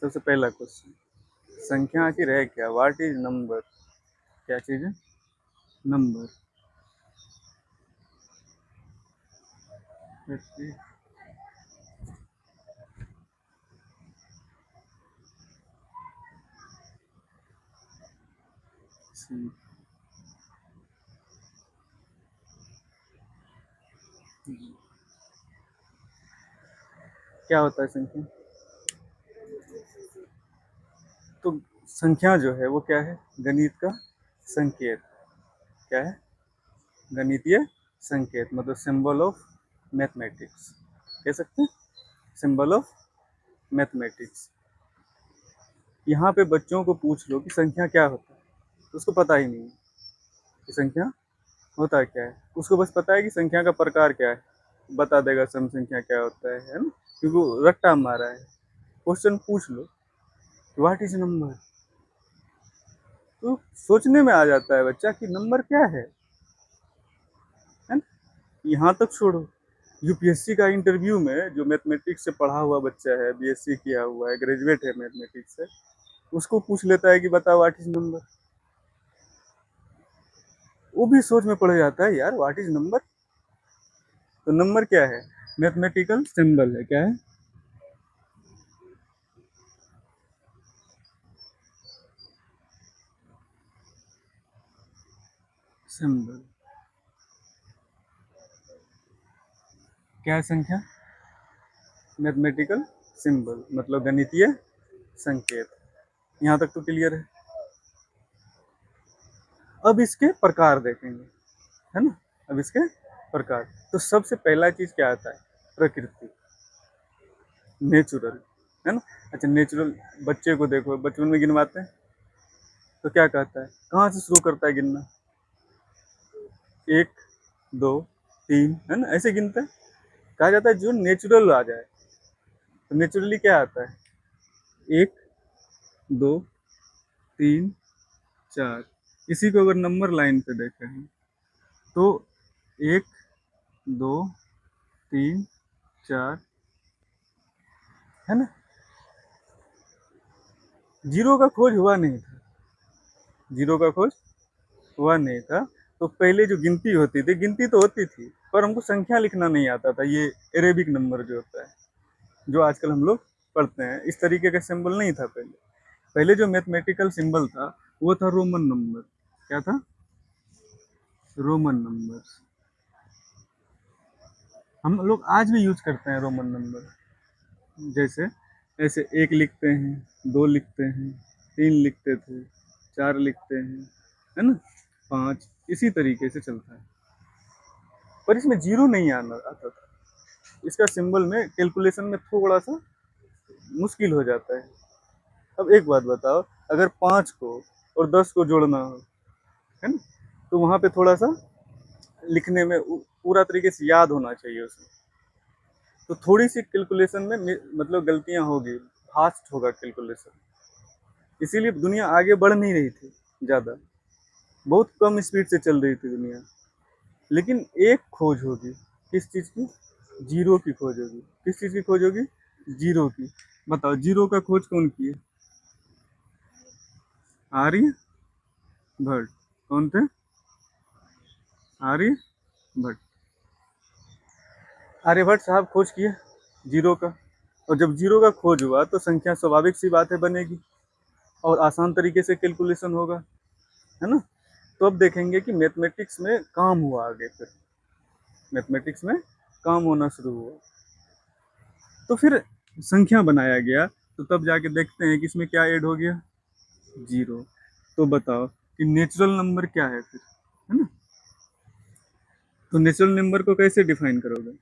सबसे पहला क्वेश्चन, संख्या आखिर है क्या? What is number? क्या चीज है नंबर? क्या होता है संख्या? तो संख्या जो है वो क्या है? गणित का संकेत। क्या है? गणितीय संकेत, मतलब सिंबल ऑफ मैथमेटिक्स कह सकते हैं, सिंबल ऑफ मैथमेटिक्स। यहाँ पे बच्चों को पूछ लो कि संख्या क्या होता है, तो उसको पता ही नहीं है कि संख्या होता क्या है। उसको बस पता है कि संख्या का प्रकार क्या है, बता देगा सम संख्या क्या होता है ना, क्योंकि वो रट्टा मारा है। क्वेश्चन पूछ लो व्हाट इज नंबर, तो सोचने में आ जाता है बच्चा कि नंबर क्या है ना। यहाँ तक छोड़ो, यूपीएससी का इंटरव्यू में जो मैथमेटिक्स से पढ़ा हुआ बच्चा है, बीएससी किया हुआ है, ग्रेजुएट है मैथमेटिक्स से, उसको पूछ लेता है कि बताओ व्हाट इज नंबर, वो भी सोच में पड़ जाता है यार व्हाट इज नंबर। तो नंबर क्या है? मैथमेटिकल सिंबल है। क्या है? सिंबल। क्या है संख्या? मैथमेटिकल सिंबल, मतलब गणितीय संकेत। यहाँ तक तो क्लियर है। अब इसके प्रकार देखेंगे, है ना। अब इसके प्रकार, तो सबसे पहला चीज क्या आता है? प्रकृति, नेचुरल, है ना। अच्छा, नेचुरल बच्चे को देखो, बचपन में गिनवाते हैं तो क्या कहता है, कहाँ से शुरू करता है गिनना? एक, दो, तीन, है ना, ऐसे गिनते हैं। कहा जाता है जो नेचुरल आ जाए। तो नेचुरली क्या आता है? एक, दो, तीन, चार। इसी को अगर नंबर लाइन पे देखें हम, तो एक, दो, तीन, चार, है ना। जीरो का खोज हुआ नहीं था, जीरो का खोज हुआ नहीं था। तो पहले जो गिनती होती थी, गिनती तो होती थी पर हमको संख्या लिखना नहीं आता था। ये अरेबिक नंबर जो होता है, जो आजकल हम लोग पढ़ते हैं, इस तरीके का सिंबल नहीं था पहले। पहले जो मैथमेटिकल सिंबल था वो था रोमन नंबर। क्या था? Roman number. हम लोग आज भी यूज करते हैं रोमन नंबर। जैसे ऐसे एक लिखते हैं, दो लिखते हैं, तीन लिखते थे, चार लिखते हैं, है ना, पाँच, इसी तरीके से चलता है। पर इसमें जीरो नहीं आना आता था। इसका सिंबल में कैलकुलेशन में थोड़ा सा मुश्किल हो जाता है। अब एक बात बताओ, अगर पाँच को और 10 को जोड़ना हो, है ना, तो वहां पे थोड़ा सा लिखने में पूरा तरीके से याद होना चाहिए उसमें। तो थोड़ी सी कैलकुलेशन में मतलब गलतियां होगी, फास्ट होगा कैलकुलेशन। इसीलिए दुनिया आगे बढ़ नहीं रही थी ज़्यादा, बहुत कम स्पीड से चल रही थी दुनिया। लेकिन एक खोज होगी, किस चीज़ की? जीरो की खोज होगी। किस चीज़ की खोज होगी? जीरो की। बताओ जीरो का खोज कौन की है? आर्यभट्ट। कौन थे? आर्यभट्ट। आर्यभट्ट साहब खोज किए जीरो का। और जब जीरो का खोज हुआ तो संख्या स्वाभाविक सी बात है बनेगी, और आसान तरीके से कैलकुलेशन होगा, है ना। तो अब देखेंगे कि मैथमेटिक्स में काम हुआ आगे, फिर मैथमेटिक्स में काम होना शुरू हुआ, तो फिर संख्या बनाया गया। तो तब जाके देखते हैं कि इसमें क्या ऐड हो गया? जीरो। तो बताओ कि नेचुरल नंबर क्या है फिर, है ना। तो नेचुरल नंबर को कैसे डिफाइन करोगे?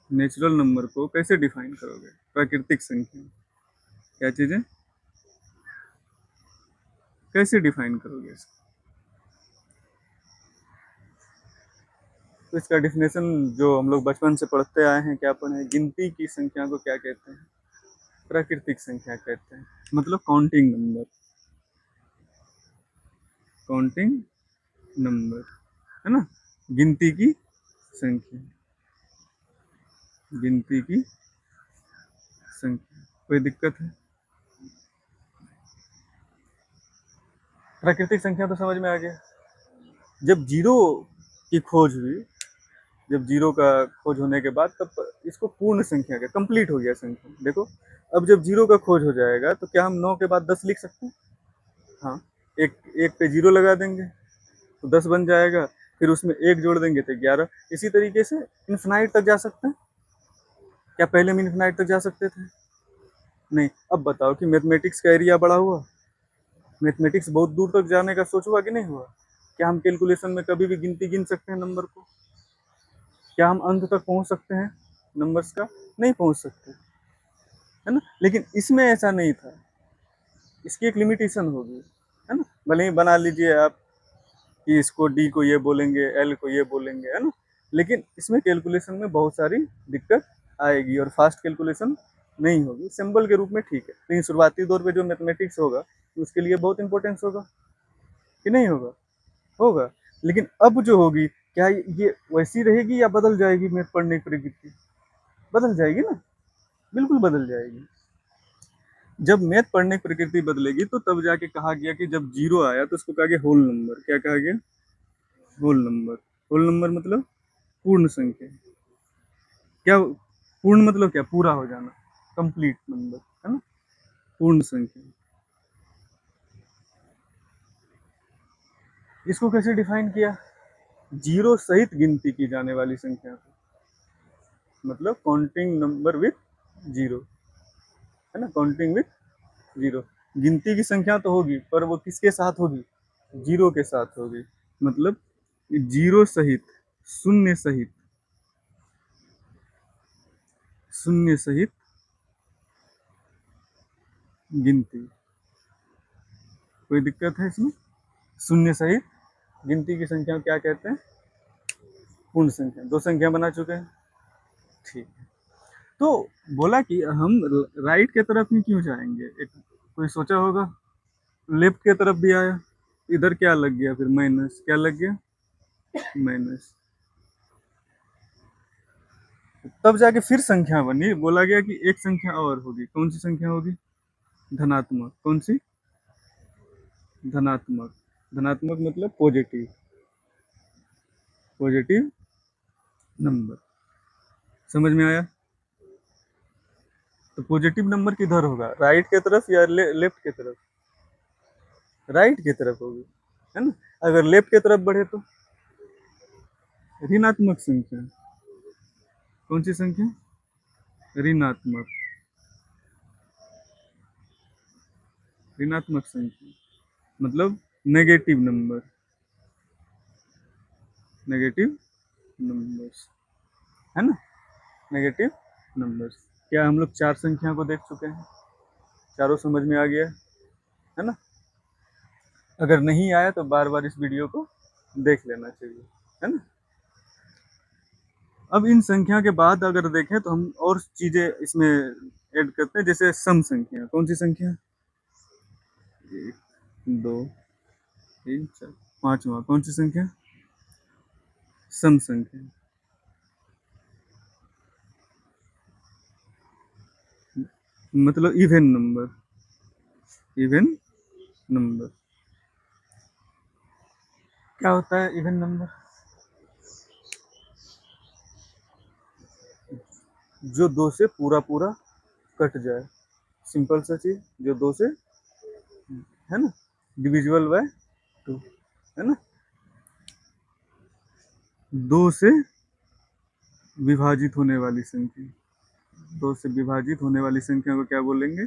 नेचुरल नंबर को कैसे डिफाइन करोगे? प्राकृतिक संख्या क्या चीज़ है, कैसे डिफाइन करोगे इसको? तो इसका डिफिनेशन जो हम लोग बचपन से पढ़ते आए हैं, क्या पढ़े हैं, गिनती की संख्या को क्या कहते हैं? प्राकृतिक संख्या कहते हैं, मतलब काउंटिंग नंबर। काउंटिंग नंबर, है ना, गिनती की संख्या, गिनती की संख्या। कोई दिक्कत है? प्राकृतिक संख्या तो समझ में आ गया। जब जीरो की खोज हुई, जब जीरो का खोज होने के बाद तब इसको पूर्ण संख्या का कंप्लीट हो गया संख्या। देखो, अब जब जीरो का खोज हो जाएगा तो क्या हम 9 के बाद 10 लिख सकते हैं? हाँ, एक एक पे जीरो लगा देंगे तो 10 बन जाएगा, फिर उसमें एक जोड़ देंगे तो 11। इसी तरीके से इन्फिनाइट तक जा सकते हैं। क्या पहले हम इन्फिनाइट तक जा सकते थे? नहीं। अब बताओ कि मैथमेटिक्स का एरिया बड़ा हुआ, मैथमेटिक्स बहुत दूर तक जाने का सोच हुआ कि नहीं हुआ? क्या हम कैलकुलेशन में कभी भी गिनती गिन सकते हैं नंबर को? क्या हम अंत तक पहुंच सकते हैं नंबर्स का? नहीं पहुंच सकते, है ना। लेकिन इसमें ऐसा नहीं था, इसकी एक लिमिटेशन होगी, है ना। भले ही बना लीजिए आप कि इसको डी को ये बोलेंगे, एल को ये बोलेंगे, है ना, लेकिन इसमें कैलकुलेशन में बहुत सारी दिक्कत आएगी और फास्ट कैलकुलेशन नहीं होगी। सिंबल के रूप में ठीक है, लेकिन शुरुआती दौर पे जो मैथमेटिक्स होगा उसके लिए बहुत इंपॉर्टेंस होगा कि नहीं होगा? होगा। लेकिन अब जो होगी, क्या ये वैसी रहेगी या बदल जाएगी? मैथ पढ़ने की प्रवृत्ति बदल जाएगी ना, बिल्कुल बदल जाएगी। जब मैथ पढ़ने की प्रकृति बदलेगी तो तब जाके कहा गया कि जब जीरो आया तो उसको कहा गया होल नंबर। क्या कहा गया? Whole number. होल नंबर मतलब पूर्ण संख्या। क्या पूर्ण मतलब? क्या पूरा हो जाना, कंप्लीट नंबर, है ना, पूर्ण संख्या। इसको कैसे डिफाइन किया? जीरो सहित गिनती की जाने वाली संख्या को, मतलब काउंटिंग नंबर विथ जीरो, है ना, काउंटिंग विथ जीरो। गिनती की संख्या तो होगी पर वो किसके साथ होगी? जीरो के साथ होगी। मतलब जीरो सहित, शून्य सहित, शून्य सहित गिनती। कोई दिक्कत है इसमें? शून्य सहित गिनती की संख्या क्या कहते हैं? पूर्ण संख्या। दो संख्या बना चुके हैं, ठीक है। तो बोला कि हम राइट के तरफ ही क्यों जाएंगे? एक कोई सोचा होगा, लेफ्ट के तरफ भी आया, इधर क्या लग गया फिर? माइनस। क्या लग गया? माइनस। तब जाके फिर संख्या बनी, बोला गया कि एक संख्या और होगी। कौन सी संख्या होगी? धनात्मक। कौन सी? धनात्मक। धनात्मक मतलब पॉजिटिव, पॉजिटिव नंबर। समझ में आया? तो पॉजिटिव नंबर किधर होगा? राइट के तरफ या लेफ्ट के तरफ? राइट की तरफ होगी, है ना। अगर लेफ्ट की तरफ बढ़े तो ऋणात्मक संख्या। कौन सी संख्या? ऋणात्मक। ऋणात्मक संख्या मतलब नेगेटिव नंबर, नेगेटिव नंबर्स, है ना, नेगेटिव नंबर्स। क्या हम लोग चार संख्या को देख चुके हैं? चारों समझ में आ गया, है ना। अगर नहीं आया तो बार बार इस वीडियो को देख लेना चाहिए, है ना। अब इन संख्या के बाद अगर देखें तो हम और चीजें इसमें ऐड करते हैं, जैसे सम संख्या। कौन सी संख्या? एक, दो, तीन, चार, पांचवा। कौन सी संख्या? सम संख्या। मतलब इवन नंबर, इवन नंबर। क्या होता है इवन नंबर? जो दो से पूरा पूरा कट जाए, सिंपल सा चीज, जो दो से, है ना, डिविजिबल बाय टू, है ना। दो से विभाजित होने वाली संख्या, दो से विभाजित होने वाली संख्या को क्या बोलेंगे?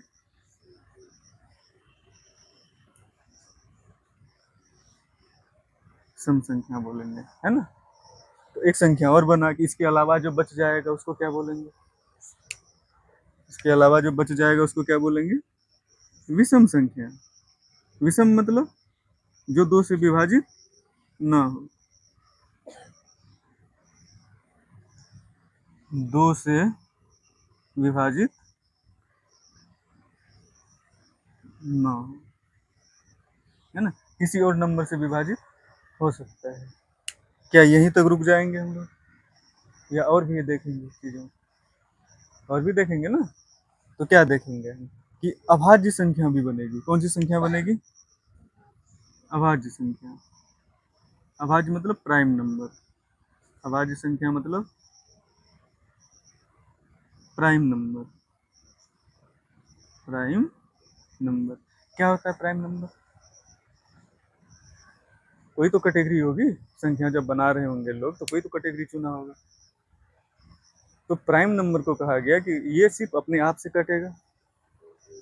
सम संख्या बोलेंगे, है ना। तो एक संख्या और बना कि इसके अलावा जो बच जाएगा उसको क्या बोलेंगे? इसके अलावा जो बच जाएगा उसको क्या बोलेंगे? विषम संख्या। विषम मतलब जो दो से विभाजित ना हो, दो से विभाजित ना हो, है ना, किसी और नंबर से विभाजित हो सकता है। क्या यहीं तक रुक जाएंगे हम लोग या और भी देखेंगे चीजों? और भी देखेंगे ना। तो क्या देखेंगे हम कि अभाज्य संख्या भी बनेगी। कौन सी संख्या बनेगी? अभाज्य संख्या। अभाज्य मतलब प्राइम नंबर। अभाज्य संख्या मतलब प्राइम नंबर। प्राइम नंबर क्या होता है? प्राइम नंबर कोई तो कैटेगरी होगी। संख्या जब बना रहे होंगे लोग तो कोई तो कैटेगरी चुना होगा। तो प्राइम नंबर को कहा गया कि ये सिर्फ अपने आप से कटेगा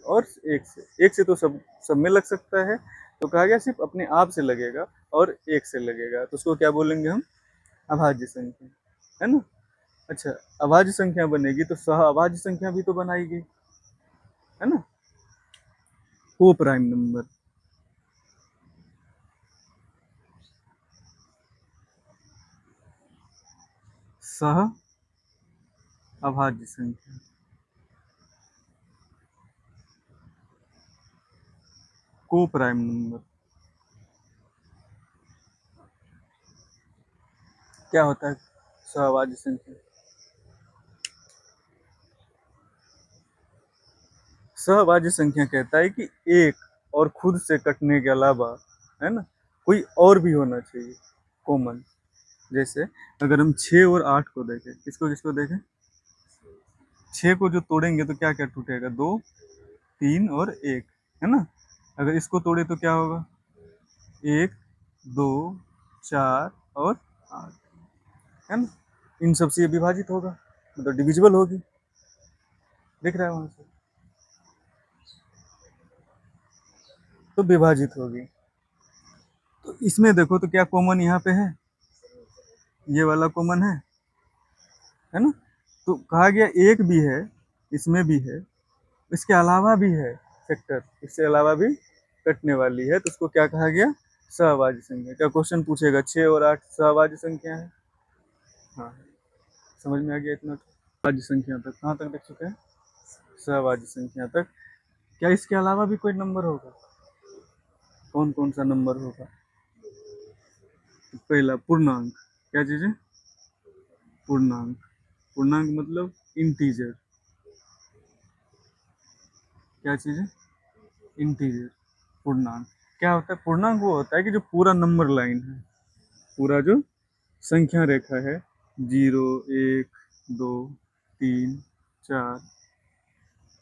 और एक से तो सब में लग सकता है। तो कहा गया सिर्फ अपने आप से लगेगा और एक से लगेगा, तो उसको क्या बोलेंगे हम? अभाज्य संख्या, है ना। अच्छा, अभाज्य संख्या बनेगी तो सह अभाज्य संख्या भी तो बनाएगी, है ना। को प्राइम नंबर। सह अभाज्य संख्या। को प्राइम नंबर क्या होता है? सहअभाज्य संख्या। सहअभाज्य संख्या कहता है कि एक और खुद से कटने के अलावा, है ना, कोई और भी होना चाहिए कॉमन। जैसे अगर हम 6 और 8 को देखें, किसको किसको देखें? 6 को जो तोड़ेंगे तो क्या क्या टूटेगा? 2, 3 और 1, है ना। अगर इसको तोड़े तो क्या होगा? 1, 2, 4 और 8, है ना। इन सबसे ये विभाजित होगा, मतलब डिविजिबल होगी। दिख रहा है वहां से? तो विभाजित होगी। तो इसमें देखो तो क्या कॉमन यहाँ पे है? ये वाला कॉमन है ना। तो कहा गया एक भी है, इसमें भी है, इसके अलावा भी है फैक्टर, इसके अलावा भी कटने वाली है, तो उसको क्या कहा गया? सहअभाज्य संख्या। क्या क्वेश्चन पूछेगा 6 और 8 सहअभाज्य संख्या है? हाँ, समझ में आ गया इतना। अभाज्य संख्या तक कहाँ तक देख चुके हैं? सहअभाज्य संख्या तक। क्या इसके अलावा भी कोई नंबर होगा? कौन कौन सा नंबर होगा? पहला पूर्णांक। क्या चीज है? पूर्णांक। पूर्णांक मतलब इंटीजर। क्या चीज है? इंटीजर। पूर्णांक क्या होता है? पूर्णांक वो होता है कि जो पूरा नंबर लाइन है, पूरा जो संख्या रेखा है, 0, 1, 2, 3, 4,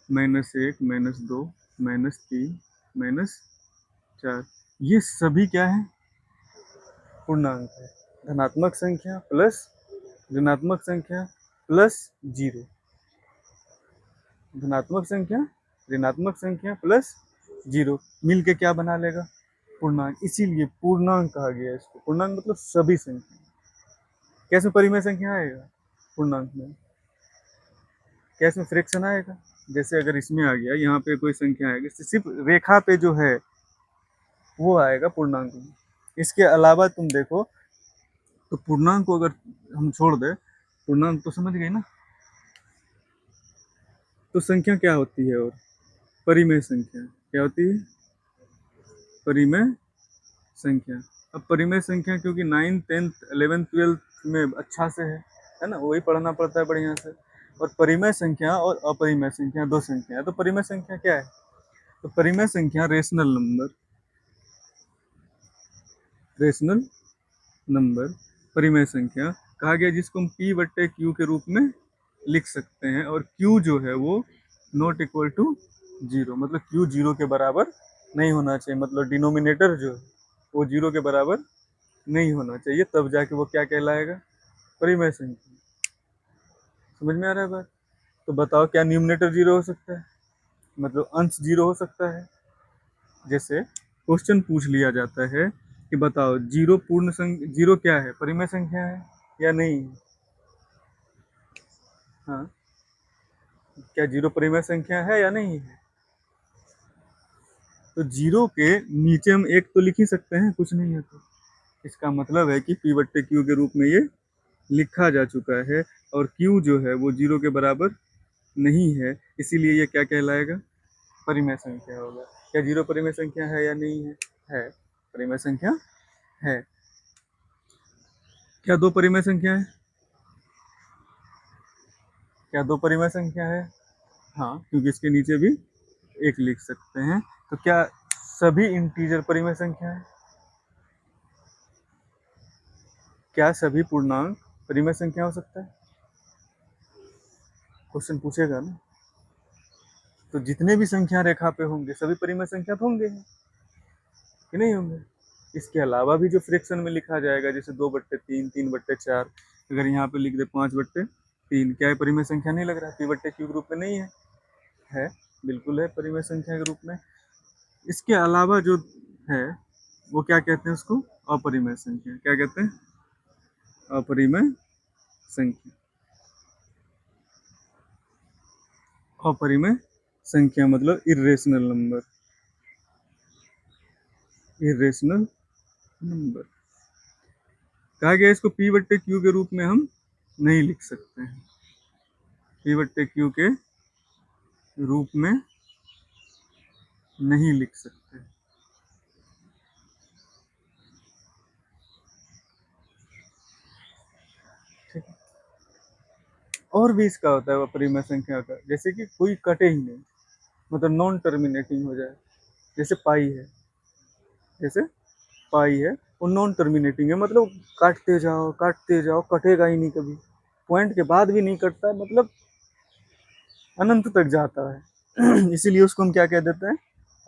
-1, -2, -3, -4, ये सभी क्या है? पूर्णांक है। धनात्मक संख्या प्लस ऋणात्मक संख्या प्लस जीरो। धनात्मक संख्या ऋणात्मक संख्या प्लस जीरो मिल के क्या बना लेगा? पूर्णांक। इसीलिए पूर्णांक कहा गया है इसको। पूर्णांक मतलब सभी संख्या। कैसे परिमेय संख्या आएगा पूर्णांक में? कैसे फ्रैक्शन आएगा? जैसे अगर इसमें आ गया, यहाँ पे कोई संख्या आएगी, सिर्फ रेखा पे जो है वो आएगा पूर्णांक में। इसके अलावा तुम देखो तो पूर्णांक को अगर हम छोड़ दे, पूर्णांक तो समझ गए ना। तो संख्या क्या होती है? और परिमेय संख्या क्या होती है? परिमेय संख्या। अब परिमेय संख्या क्योंकि 9th 10th 11th 12th में अच्छा से है ना, वही पढ़ना पड़ता है बढ़िया से। और परिमेय संख्या और अपरिमेय संख्या दो संख्या है। तो परिमेय संख्या क्या है? तो परिमेय संख्या रेशनल नंबर। रेशनल नंबर परिमेय संख्या कहा गया जिसको हम p बट्टे क्यू के रूप में लिख सकते हैं, और q जो है वो नॉट इक्वल टू जीरो, मतलब q जीरो के बराबर नहीं होना चाहिए, मतलब डिनोमिनेटर जो है वो जीरो के बराबर नहीं होना चाहिए, तब जाके वो क्या कहलाएगा? परिमेय संख्या। समझ में आ रहा है बात? तो बताओ क्या न्यूमिनेटर जीरो हो सकता है? मतलब अंश जीरो हो सकता है? जैसे क्वेश्चन पूछ लिया जाता है कि बताओ जीरो पूर्ण संख्या, जीरो क्या है? परिमेय संख्या है या नहीं? हाँ, क्या जीरो परिमेय संख्या है या नहीं है? तो जीरो के नीचे हम एक तो लिख ही सकते हैं, कुछ नहीं है तो। इसका मतलब है कि पी बट्टे क्यू के रूप में ये लिखा जा चुका है, और क्यू जो है वो जीरो के बराबर नहीं है, इसीलिए ये क्या कहलाएगा? परिमेय संख्या होगा। क्या जीरो परिमेय संख्या है या नहीं है? है, परिमेय संख्या है। क्या दो परिमेय संख्या है? क्या दो परिमेय संख्या है? हाँ, क्योंकि इसके नीचे भी एक लिख सकते हैं। तो क्या सभी इंटीजर परिमेय संख्या है? क्या सभी पूर्णांक परिमेय संख्या हो सकता है? क्वेश्चन पूछेगा ना। तो जितने भी संख्या रेखा पे होंगे सभी परिमेय संख्या तो होंगे ही, कि नहीं होंगे? इसके अलावा भी जो फ्रैक्शन में लिखा जाएगा, जैसे 2/3, 3/4, अगर यहाँ पे लिख दे 5/3, क्या है परिमेय संख्या नहीं लग रहा? p/q के रूप में नहीं है? है, बिल्कुल है परिमेय संख्या के रूप में। इसके अलावा जो है वो क्या कहते हैं उसको? अपरिमेय संख्या। क्या कहते हैं? अपरिमेय संख्या। अपरिमेय संख्या मतलब इर्रेशनल नंबर। इर्रेशनल नंबर कहा गया। इसको p/q के रूप में हम नहीं लिख सकते हैं। p/q के रूप में नहीं लिख सकते। ठीक है। और भी इसका होता है अपरिमेय संख्या का, जैसे कि कोई कटे ही नहीं, मतलब नॉन टर्मिनेटिंग हो जाए। जैसे पाई है, जैसे पाई है वो नॉन टर्मिनेटिंग है, मतलब काटते जाओ कटेगा ही नहीं कभी, पॉइंट के बाद भी नहीं कटता है, मतलब अनंत तक जाता है। इसीलिए उसको हम क्या कह देते हैं?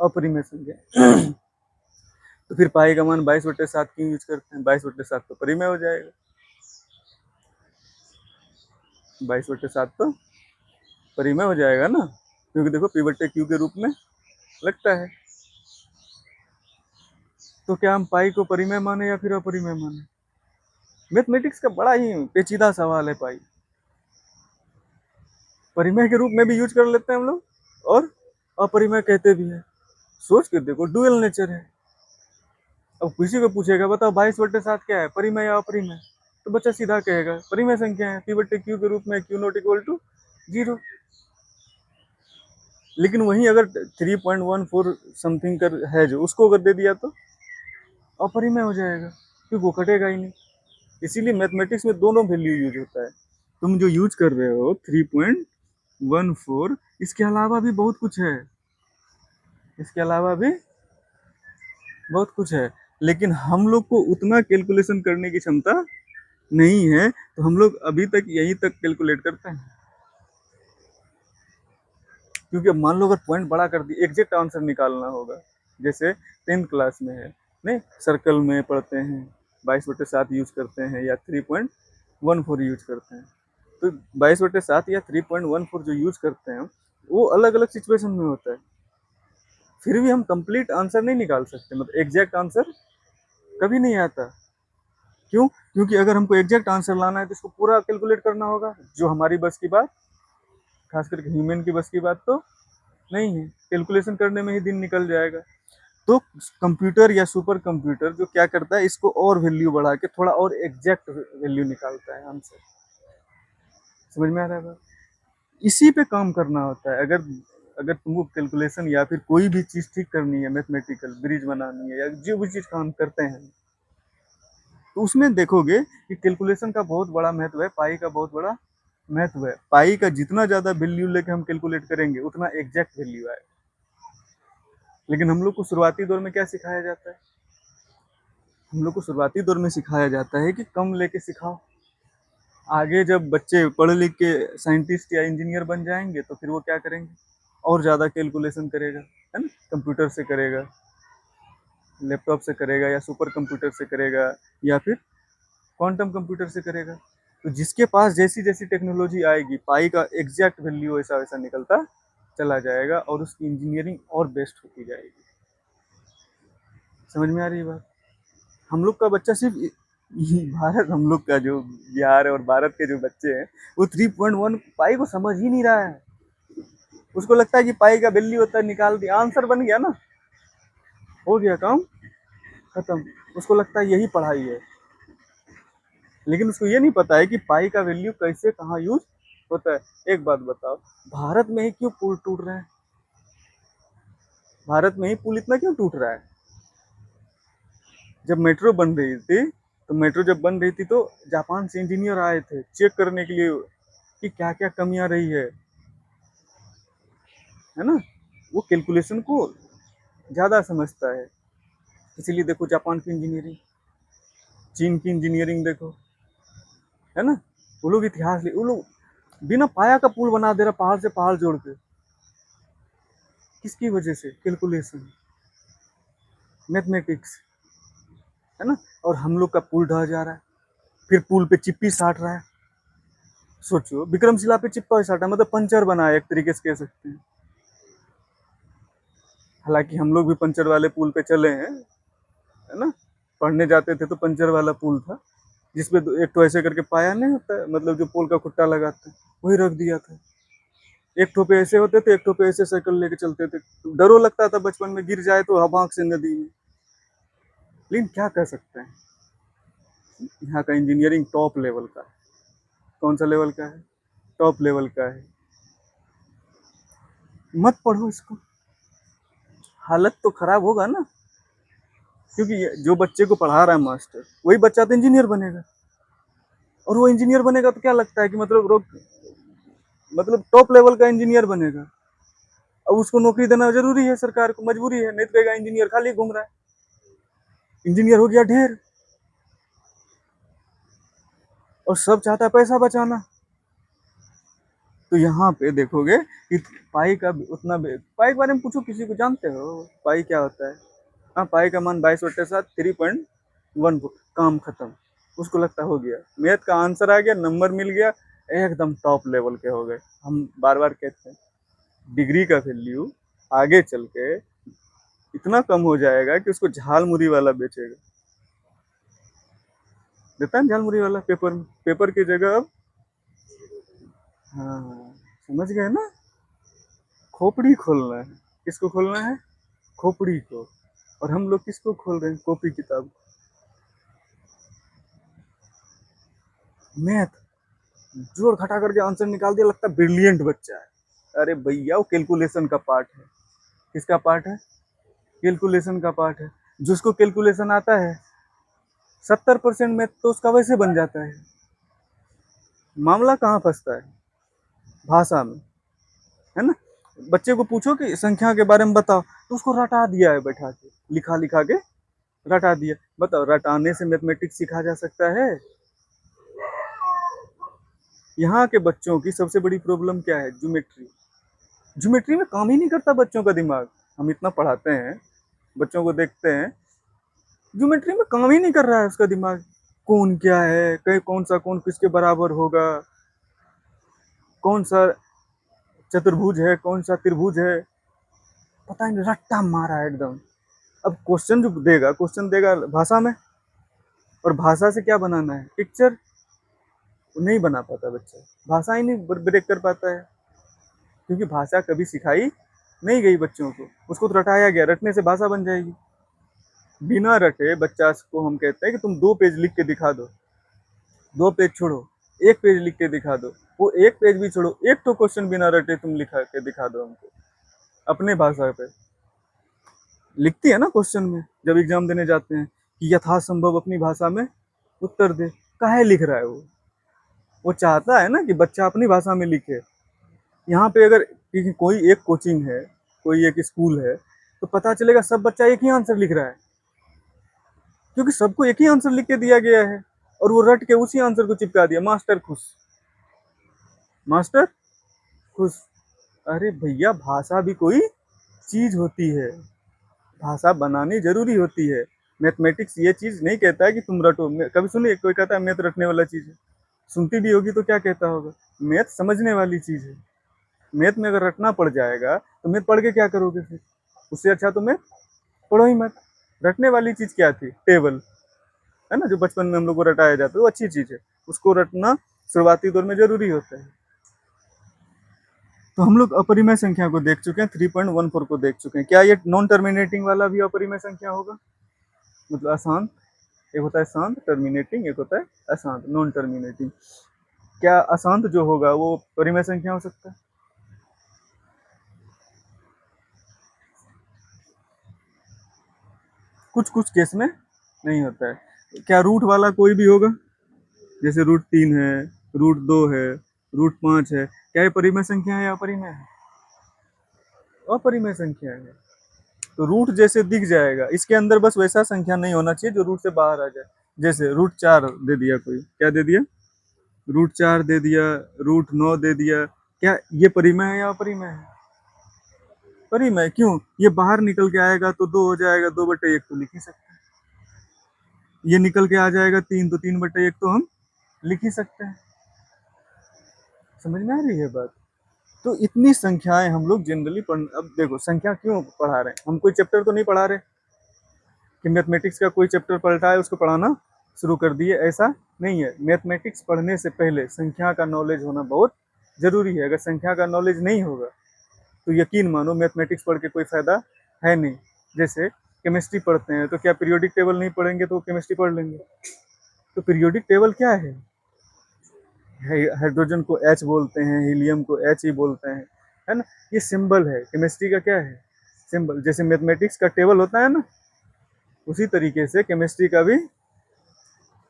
अपरिमेय संख्या। तो फिर पाई का मान 22/7 क्यों यूज करते हैं? 22/7 तो परिमेय हो जाएगा। 22/7 तो परिमेय हो जाएगा ना, क्योंकि देखो p/q के रूप में लगता है। तो क्या हम पाई को परिमेय माने या फिर अपरिमेय माने? मैथमेटिक्स का बड़ा ही पेचीदा सवाल है पाई। परिमेय के रूप में भी यूज कर लेते हैं हम लोग, और अपरिमेय कहते भी हैं। सोच के देखो, डुअल नेचर है। अब किसी को पूछेगा बताओ 22/7 क्या है, परिमेय या अपरिमेय, तो बच्चा सीधा कहेगा परिमेय संख्या है, p/q के रूप में q≠0। लेकिन वहीं अगर 3.14 समथिंग कर है जो, उसको अगर दे दिया तो अपरिमेय हो जाएगा, क्योंकि वो कटेगा ही नहीं। इसीलिए मैथमेटिक्स में दोनों वैल्यू यूज होता है। तुम जो यूज कर रहे हो 3.14, इसके अलावा भी बहुत कुछ है। इसके अलावा भी बहुत कुछ है, लेकिन हम लोग को उतना कैलकुलेशन करने की क्षमता नहीं है, तो हम लोग अभी तक यहीं तक कैलकुलेट करते हैं। क्योंकि अब मान लो अगर पॉइंट बड़ा कर दी, एग्जैक्ट आंसर निकालना होगा, जैसे 10th क्लास में है, नहीं सर्कल में पढ़ते हैं 22/7 यूज करते हैं या 3.14 यूज करते हैं। तो 22/7 या 3.14 जो यूज करते हैं वो अलग अलग सिचुएशन में होता है, फिर भी हम कंप्लीट आंसर नहीं निकाल सकते, मतलब एग्जैक्ट आंसर कभी नहीं आता। क्यों? क्योंकि अगर हमको एग्जैक्ट आंसर लाना है तो इसको पूरा कैलकुलेट करना होगा, जो हमारी बस की बात, खास करके ह्यूमन की बस की बात तो नहीं है। कैलकुलेशन करने में ही दिन निकल जाएगा। तो कंप्यूटर या सुपर कंप्यूटर जो क्या करता है, इसको और वैल्यू बढ़ा के थोड़ा और एग्जैक्ट वैल्यू निकालता है आंसर। समझ में आ रहा है बात? इसी पे काम करना होता है। अगर अगर तुमको कैलकुलेशन या फिर कोई भी चीज ठीक करनी है, मैथमेटिकल ब्रिज बनानी है या जो भी चीज काम करते हैं, तो उसमें देखोगे कि कैलकुलेशन का बहुत बड़ा महत्व है, पाई का बहुत बड़ा महत्व है। पाई का जितना ज्यादा वैल्यू लेके हम कैलकुलेट करेंगे उतना एग्जैक्ट वैल्यू आएगा। लेकिन हम लोग को शुरुआती दौर में क्या सिखाया जाता है? हम लोग को शुरुआती दौर में सिखाया जाता है कि कम लेके सिखाओ। आगे जब बच्चे पढ़ लिख के साइंटिस्ट या इंजीनियर बन जाएंगे तो फिर वो क्या करेंगे? और ज़्यादा कैलकुलेशन करेगा, है ना? कंप्यूटर से करेगा, लैपटॉप से करेगा या सुपर कंप्यूटर से करेगा या फिर क्वांटम कंप्यूटर से करेगा। तो जिसके पास जैसी जैसी टेक्नोलॉजी आएगी, पाई का एग्जैक्ट वैल्यू ऐसा वैसा निकलता चला जाएगा और उसकी इंजीनियरिंग और बेस्ट होती जाएगी। समझ में आ रही है बात? हम लोग का बच्चा सिर्फ भारत, हम लोग का जो बिहार और भारत के जो बच्चे हैं वो 3.1 पाई को समझ ही नहीं रहा है। उसको लगता है कि पाई का वैल्यू होता है, निकाल दिया आंसर बन गया ना, हो गया काम खत्म। उसको लगता है यही पढ़ाई है, लेकिन उसको ये नहीं पता है कि पाई का वैल्यू कैसे कहाँ यूज होता है। एक बात बताओ, भारत में ही क्यों पुल टूट रहे हैं? भारत में ही पुल इतना क्यों टूट रहा है? जब मेट्रो बन रही थी, तो मेट्रो जब बन रही थी तो जापान से इंजीनियर आए थे चेक करने के लिए कि क्या क्या कमियां रही है। है ना, वो कैलकुलेशन को ज़्यादा समझता है। इसीलिए देखो जापान की इंजीनियरिंग, चीन की इंजीनियरिंग देखो, है ना, वो लोग इतिहास वो लोग बिना पाया का पुल बना दे रहा, पहाड़ से पहाड़ जोड़ के। किसकी वजह से? कैलकुलेशन, मैथमेटिक्स, है ना। और हम लोग का पुल ढह जा रहा है, फिर पुल पे चिप्पी साट रहा है। सोचो, विक्रमशिला पे चिप्पा साटा मतलब पंचर बना है, एक तरीके से कह सकते हैं। हालांकि हम लोग भी पंचर वाले पुल पे चले हैं, है ना, पढ़ने जाते थे तो पंचर वाला पुल था, जिसपे एक तो ऐसे करके पाया नहीं होता है, मतलब जो पोल का खुट्टा लगाते हैं, वही रख दिया था। एक ठो पे ऐसे होते थे, एक ठो पे ऐसे साइकिल लेके चलते थे। डरो लगता था बचपन में, गिर जाए तो हवाक से नदी में। लेकिन क्या कर सकते हैं, यहाँ का इंजीनियरिंग टॉप लेवल का है। कौन सा लेवल का है? टॉप लेवल का है। मत पढ़ो इसको, हालत तो खराब होगा ना, क्योंकि जो बच्चे को पढ़ा रहा है मास्टर, वही बच्चा तो इंजीनियर बनेगा। और वो इंजीनियर बनेगा तो क्या लगता है कि मतलब टॉप लेवल का इंजीनियर बनेगा। अब उसको नौकरी देना जरूरी है, सरकार को मजबूरी है, नहीं तो कहेगा इंजीनियर खाली घूम रहा है, इंजीनियर हो गया ढेर। और सब चाहता है पैसा बचाना। तो यहाँ पे देखोगे कि पाई का उतना, पाई के बारे में पूछो किसी को, जानते हो पाई क्या होता है? हाँ, पाई का मान 22/7 3.1, काम खत्म। उसको लगता हो गया, मैथ का आंसर आ गया, नंबर मिल गया, एकदम टॉप लेवल के हो गए। हम बार बार कहते हैं डिग्री का वैल्यू आगे चल के इतना कम हो जाएगा कि उसको झाल मुरी वाला बेचेगा। देता है झाल मुरी वाला पेपर में, पेपर की जगह अब, हाँ समझ गए ना, खोपड़ी खोलना है। किसको खोलना है? खोपड़ी को। और हम लोग किसको खोल रहे हैं? कॉपी किताब। मैथ जोड़ घटा करके आंसर निकाल दिया, लगता है ब्रिलियंट बच्चा है। अरे भैया, वो कैलकुलेशन का पार्ट है। किसका पार्ट है? कैलकुलेशन का पार्ट है। जिसको कैलकुलेशन आता है 70% मैथ तो उसका वैसे बन जाता है। मामला कहाँ फंसता है? भाषा में, है ना। बच्चे को पूछो कि संख्या के बारे में बताओ, तो उसको रटा दिया है बैठा के, लिखा लिखा के रटा दिया। बताओ, रटाने से मैथमेटिक्स सीखा जा सकता है? यहाँ के बच्चों की सबसे बड़ी प्रॉब्लम क्या है? ज्योमेट्री। ज्योमेट्री में काम ही नहीं करता बच्चों का दिमाग। हम इतना पढ़ाते हैं, बच्चों को देखते हैं, ज्योमेट्री में काम ही नहीं कर रहा है उसका दिमाग। कौन क्या है, कहीं कौन सा कौन किसके बराबर होगा, कौन सा चतुर्भुज है, कौन सा त्रिभुज है, पता नहीं, रट्टा मारा है एकदम। अब क्वेश्चन जो देगा, क्वेश्चन देगा भाषा में, और भाषा से क्या बनाना है? पिक्चर। नहीं बना पाता बच्चा, भाषा ही नहीं ब्रेक कर पाता है, क्योंकि भाषा कभी सिखाई नहीं गई बच्चों को, उसको तो रटाया गया, रटने से भाषा बन जाएगी। बिना रटे बच्चा को हम कहते हैं कि तुम 2 पेज लिख के दिखा दो, 2 पेज छोड़ो, 1 पेज लिख के दिखा दो। वो 1 पेज भी छोड़ो, एक तो क्वेश्चन बिना रटे तुम लिखा के दिखा दो हमको अपने भाषा पे। लिखती है ना क्वेश्चन में, जब एग्जाम देने जाते हैं कि यथासंभव अपनी भाषा में उत्तर दे। काहे लिख रहा है वो चाहता है ना कि बच्चा अपनी भाषा में लिखे। यहाँ पे अगर कोई एक कोचिंग है, कोई एक स्कूल है, तो पता चलेगा सब बच्चा एक ही आंसर लिख रहा है, क्योंकि सबको एक ही आंसर लिख के दिया गया है, और वो रट के उसी आंसर को चिपका दिया। मास्टर खुश, मास्टर खुश। अरे भैया, भाषा भी कोई चीज होती है, भाषा बनानी जरूरी होती है। मैथमेटिक्स ये चीज नहीं कहता है कि तुम रटो। कभी सुनिए कोई कहता है मैथ रटने वाला चीज है? सुनती भी होगी तो क्या कहता होगा? मैथ समझने वाली चीज है। मैथ में अगर रटना पड़ जाएगा तो मैथ पढ़ के क्या करोगे फिर? उससे अच्छा तो मैथ पढ़ो ही मत। रटने वाली चीज क्या थी? टेबल, है ना, जो बचपन में हम लोग को रटाया जाता है, वो अच्छी चीज है, उसको रटना शुरुआती दौर में जरूरी होता है। तो हम लोग अपरिमेय संख्या को देख चुके हैं, 3.14 को देख चुके हैं। क्या ये नॉन टर्मिनेटिंग वाला भी अपरिमेय संख्या होगा? मतलब अशांत। एक होता है शांत टर्मिनेटिंग, एक होता है अशांत नॉन टर्मिनेटिंग। क्या अशांत जो होगा वो परिमेय संख्या हो सकता है? कुछ कुछ केस में नहीं होता है। क्या रूट वाला कोई भी होगा? जैसे √3 है, √2 है, √5 है, क्या ये परिमेय संख्या है या अपरिमेय है? अपरिमेय संख्या है। तो रूट जैसे दिख जाएगा, इसके अंदर बस वैसा संख्या नहीं होना चाहिए जो रूट से बाहर आ जाए। जैसे रूट 4 दे दिया, कोई क्या दे दिया, रूट 4 दे दिया, रूट 9 दे दिया, क्या ये परिमेय है या अपरिमेय है? परिमेय। क्यों? ये बाहर निकल के आएगा तो 2 हो जाएगा, 2/1 तो लिख ही सकते हैं। ये निकल के आ जाएगा 3, तो 3/1 तो हम लिख ही सकते हैं। समझ में आ रही है बात? तो इतनी संख्याएं हम लोग जनरली पढ़, अब देखो संख्या क्यों पढ़ा रहे हैं हम, कोई चैप्टर तो नहीं पढ़ा रहे कि मैथमेटिक्स का कोई चैप्टर पढ़ता है उसको पढ़ाना शुरू कर दिए, ऐसा नहीं है। मैथमेटिक्स पढ़ने से पहले संख्या का नॉलेज होना बहुत जरूरी है। अगर संख्या का नॉलेज नहीं होगा तो यकीन मानो मैथमेटिक्स पढ़ के कोई फायदा है नहीं। जैसे केमिस्ट्री पढ़ते हैं तो क्या पीरियोडिक टेबल नहीं पढ़ेंगे तो केमिस्ट्री पढ़ लेंगे? तो पीरियोडिक टेबल क्या है? हाइड्रोजन को H बोलते हैं, हीलियम को H ही बोलते हैं, है ना? ये सिंबल है, केमिस्ट्री का क्या है? सिंबल। जैसे मैथमेटिक्स का टेबल होता है ना, उसी तरीके से केमिस्ट्री का भी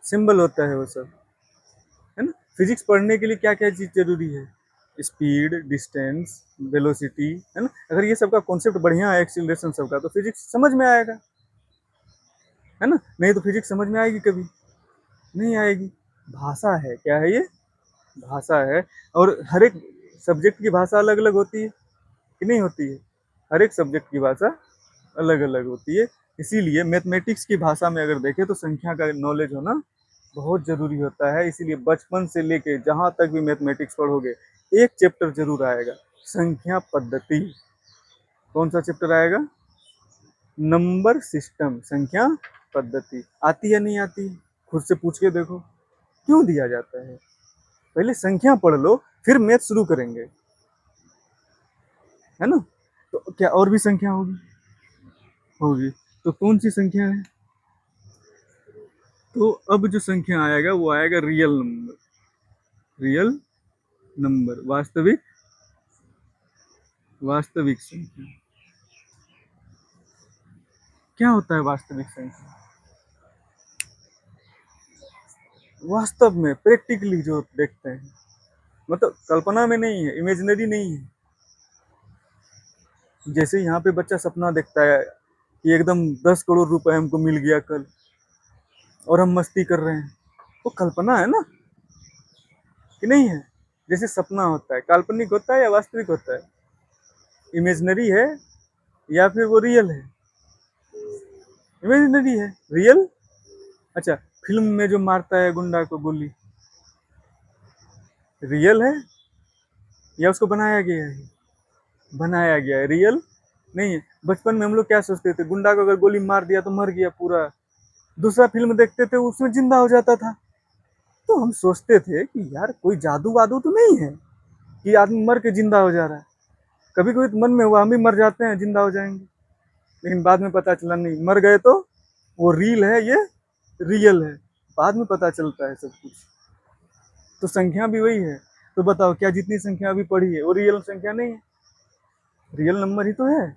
सिंबल होता है वो सब, है ना? फिजिक्स पढ़ने के लिए क्या क्या चीज जरूरी है? स्पीड, डिस्टेंस, वेलोसिटी, है ना? अगर ये सबका कॉन्सेप्ट बढ़िया है, एक्सीलरेशन सबका, तो फिजिक्स समझ में आएगा, है ना? नहीं तो फिजिक्स समझ में आएगी कभी? नहीं आएगी। भाषा है, क्या है ये? भाषा है। और हर एक सब्जेक्ट की भाषा अलग अलग होती है कि नहीं होती है? हर एक सब्जेक्ट की भाषा अलग अलग होती है। इसीलिए मैथमेटिक्स की भाषा में अगर देखें तो संख्या का नॉलेज होना बहुत जरूरी होता है। इसीलिए बचपन से लेके जहां तक भी मैथमेटिक्स पढ़ोगे, एक चैप्टर जरूर आएगा, संख्या पद्धति। कौन सा चैप्टर आएगा? नंबर सिस्टम, संख्या पद्धति। आती है नहीं आती? खुद से पूछ के देखो, क्यों दिया जाता है? पहले संख्या पढ़ लो, फिर मैथ शुरू करेंगे, है ना? तो क्या और भी संख्या होगी? होगी। तो कौन सी संख्या है? तो अब जो संख्या आएगा वो आएगा रियल नंबर। रियल नंबर, वास्तविक, वास्तविक संख्या। क्या होता है वास्तविक संख्या? वास्तव में प्रैक्टिकली जो देखते हैं, मतलब कल्पना में नहीं है, इमेजिनरी नहीं है। जैसे यहाँ पे बच्चा सपना देखता है कि एकदम 10 करोड़ रुपए हमको मिल गया कल, और हम मस्ती कर रहे हैं, वो कल्पना है ना, कि नहीं है? जैसे सपना होता है, काल्पनिक होता है या वास्तविक होता है? इमेजिनरी है या फिर वो रियल है? इमेजिनरी है। रियल? अच्छा, फिल्म में जो मारता है गुंडा को गोली, रियल है या उसको बनाया गया है? बनाया गया है, रियल नहीं है। बचपन में हम लोग क्या सोचते थे, गुंडा को अगर गोली मार दिया तो मर गया पूरा। दूसरा फिल्म देखते थे उसमें जिंदा हो जाता था। तो हम सोचते थे कि यार कोई जादू वादू तो नहीं है कि आदमी मर के जिंदा हो जा रहा है। कभी कभी तो मन में हुआ हम भी मर जाते हैं, जिंदा हो जाएंगे। लेकिन बाद में पता चला नहीं, मर गए तो वो रील है, ये रियल है। बाद में पता चलता है सब कुछ। तो संख्या भी वही है। तो बताओ, क्या जितनी संख्या अभी पढ़ी है वो रियल संख्या नहीं है? रियल नंबर ही तो है।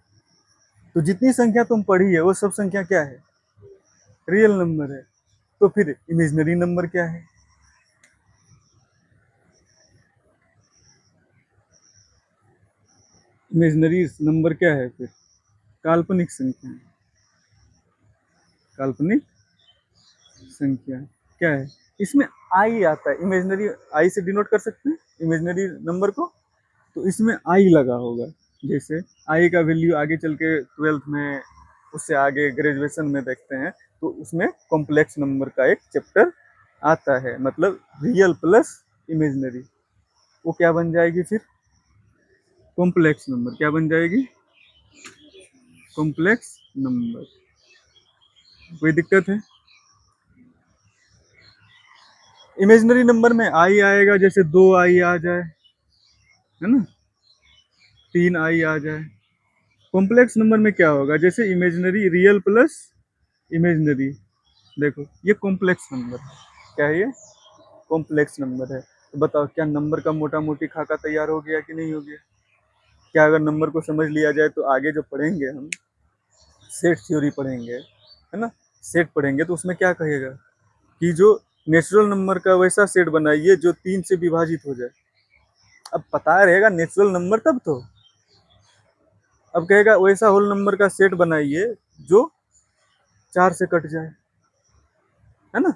तो जितनी संख्या तुम पढ़ी है वो सब संख्या क्या है? रियल नंबर है। तो फिर इमेजिनरी नंबर क्या है? इमेजिनरी नंबर क्या है फिर? काल्पनिक संख्या। काल्पनिक संख्या क्या है? इसमें आई आता है, इमेजिनरी आई से डिनोट कर सकते हैं इमेजिनरी नंबर को। तो इसमें आई लगा होगा। जैसे आई का वैल्यू आगे चल के 12th में, उससे आगे ग्रेजुएशन में देखते हैं, तो उसमें कॉम्प्लेक्स नंबर का एक चैप्टर आता है, मतलब रियल प्लस इमेजिनरी। वो क्या बन जाएगी फिर? Complex number. क्या बन जाएगी? Complex number. कोई दिक्कत है? इमेजिनरी नंबर में आई आएगा, जैसे 2 आई आ जाए, है ना, 3 आई आ जाए। कॉम्प्लेक्स नंबर में क्या होगा? जैसे इमेजिनरी, रियल प्लस इमेजिनरी, देखो ये कॉम्प्लेक्स नंबर है। क्या है ये? कॉम्प्लेक्स नंबर है। तो बताओ, क्या नंबर का मोटा मोटी खाका तैयार हो गया कि नहीं हो गया? क्या अगर नंबर को समझ लिया जाए तो आगे जो पढ़ेंगे हम, सेट थ्योरी पढ़ेंगे, है ना, सेट पढ़ेंगे, तो उसमें क्या कहेगा कि जो नेचुरल नंबर का वैसा सेट बनाइए जो 3 से विभाजित हो जाए। अब पता रहेगा नेचुरल नंबर तब तो। अब कहेगा वैसा होल नंबर का सेट बनाइए जो 4 से कट जाए, है ना।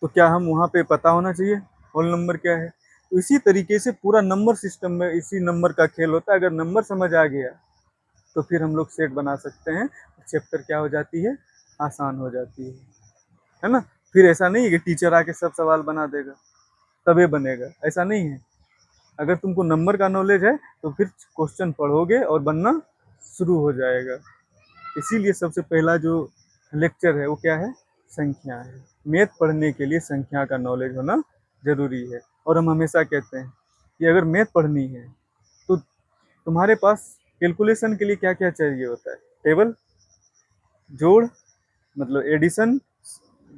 तो क्या हम वहाँ पे पता होना चाहिए होल नंबर क्या है। तो इसी तरीके से पूरा नंबर सिस्टम में इसी नंबर का खेल होता है। अगर नंबर समझ आ गया तो फिर हम लोग सेट बना सकते हैं, चैप्टर क्या हो जाती है, आसान हो जाती है ना। फिर ऐसा नहीं है कि टीचर आके सब सवाल बना देगा तबे बनेगा, ऐसा नहीं है। अगर तुमको नंबर का नॉलेज है तो फिर क्वेश्चन पढ़ोगे और बनना शुरू हो जाएगा। इसीलिए सबसे पहला जो लेक्चर है वो क्या है, संख्या है। मैथ पढ़ने के लिए संख्या का नॉलेज होना जरूरी है। और हम हमेशा कहते हैं कि अगर मैथ पढ़नी है तो तुम्हारे पास कैलकुलेशन के लिए क्या क्या चाहिए होता है, टेबल, जोड़ मतलब एडिशन,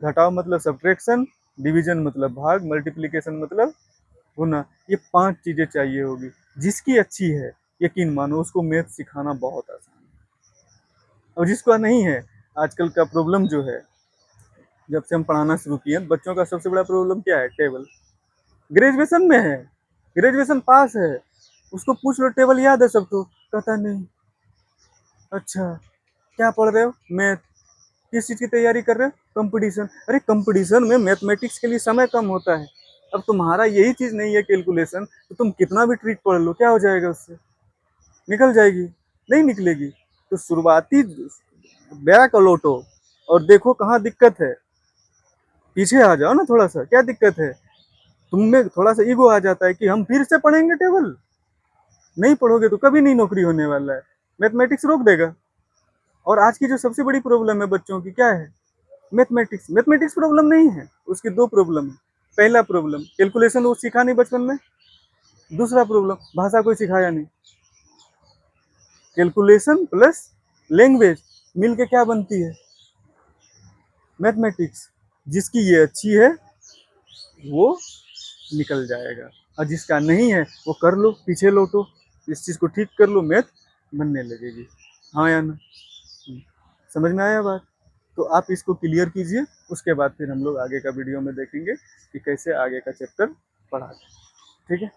घटाव मतलब सब्ट्रैक्शन, डिवीजन मतलब भाग, मल्टीप्लिकेशन मतलब गुना। ये 5 चीजें चाहिए होगी। जिसकी अच्छी है यकीन मानो उसको मैथ सिखाना बहुत आसान है। और जिसका नहीं है, आजकल का प्रॉब्लम जो है, जब से हम पढ़ाना शुरू किए हैं बच्चों का सबसे बड़ा प्रॉब्लम क्या है, टेबल। ग्रेजुएशन में है, ग्रेजुएशन पास है, उसको पूछ लो टेबल याद है सबको, कहता नहीं। अच्छा, क्या पढ़ रहे हो, मैथ। किस चीज की तैयारी कर रहे हो, कंपटीशन। अरे कंपटीशन में मैथमेटिक्स के लिए समय कम होता है। अब तुम्हारा यही चीज नहीं है कैलकुलेशन, तो तुम कितना भी ट्रिक पढ़ लो क्या हो जाएगा उससे, निकल जाएगी, नहीं निकलेगी। तो शुरुआती बैक लौटो और देखो कहाँ दिक्कत है, पीछे आ जाओ ना थोड़ा सा, क्या दिक्कत है। तुम में थोड़ा सा ईगो आ जाता है कि हम फिर से पढ़ेंगे टेबल। नहीं पढ़ोगे तो कभी नहीं नौकरी होने वाला है, मैथमेटिक्स रोक देगा। और आज की जो सबसे बड़ी प्रॉब्लम है बच्चों की क्या है, मैथमेटिक्स। मैथमेटिक्स प्रॉब्लम नहीं है, उसकी 2 प्रॉब्लम है। पहला प्रॉब्लम कैलकुलेशन वो सीखा नहीं बचपन में, दूसरा प्रॉब्लम भाषा कोई सिखाया नहीं। कैलकुलेशन प्लस लैंग्वेज मिलके क्या बनती है, मैथमेटिक्स। जिसकी ये अच्छी है वो निकल जाएगा, और जिसका नहीं है वो कर लो, पीछे लौटो, इस चीज को ठीक कर लो, मैथ बनने लगेगी। हाँ या ना, समझ में आया बात। तो आप इसको क्लियर कीजिए, उसके बाद फिर हम लोग आगे का वीडियो में देखेंगे कि कैसे आगे का चैप्टर पढ़ा जाए। ठीक है।